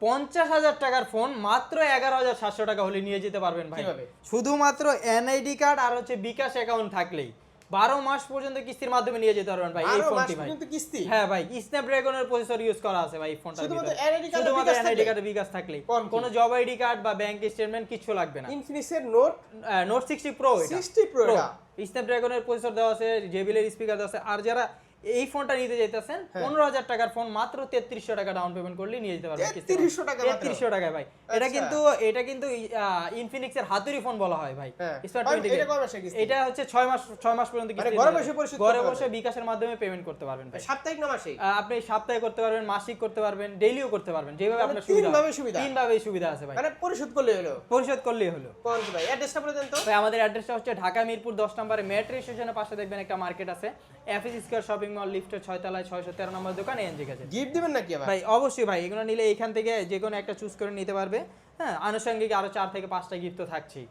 50,000 টাকার ফোন মাত্র 11,700 টাকা হলে নিয়ে যেতে পারবেন ভাই। শুধুমাত্র এনআইডি কার্ড আর হচ্ছে বিকাশ অ্যাকাউন্ট থাকলেই 12 মাস পর্যন্ত কিস্তির মাধ্যমে নিয়ে যেতে পারবেন ভাই এই ফোনটি ভাই। হ্যাঁ ভাই, স্ন্যাপড্রাগনের প্রসেসর ইউজ করা আছে ভাই এই ফোনটার ভিতরে। শুধুমাত্র এনআইডি কার্ড বিকাশ থাকলেই, কোনো জব আইডি কার্ড বা ব্যাংক স্টেটমেন্ট কিছু লাগবে না। ইনফিনিক্সের নোট 60 প্রো, 60 প্রো স্ন্যাপড্রাগনের প্রসেসর দেওয়া আছে, জেবিএল এর স্পিকার দেওয়া আছে। আর যারা এই ফোনটা নিতে যাইতেছেন 15,000 টাকার ফোন মাত্র 3300 টাকা ডাউন পেমেন্ট করলে নিয়ে যেতে পারবেন। 3300 টাকায় ভাই। এটা কিন্তু ইনফিনিক্স এর হাতুড়ি ফোন বলা হয় ভাই। স্মার্ট 20 এটা হচ্ছে 6 মাস পর্যন্ত কিস্তি ঘরে বসে বিকাশের মাধ্যমে পেমেন্ট করতে পারবেন ভাই। সাপ্তাহিক না মাসিক? আপনি সাপ্তাহিক করতে পারবেন, মাসিক করতে পারবেন, ডেইলিও করতে পারবেন, যেভাবে আপনার সুবিধা। তিনভাবেই সুবিধা আছে ভাই। মানে পরিশোধ করলেই হলো। কোন ভাই অ্যাড্রেসটা বলে দেন তো ভাই। আমাদের অ্যাড্রেসটা হচ্ছে ঢাকা মিরপুর 10 নম্বরে মেট্রো স্টেশনের পাশে দেখবেন একটা মার্কেট আছে, এফএস স্কয়ার শপিং মল, লিফটের 6 তলায় 613 নম্বর দোকান এনজি কাছে। গিফট দিবেন নাকি ভাই? অবশ্যই ভাই, এগুলো নিলে এখান থেকে যে কোনো একটা চুজ করে নিতে পারবে। হ্যাঁ, আনুষঙ্গিক আরো 4 থেকে 5টা গিফট তো থাকছেই।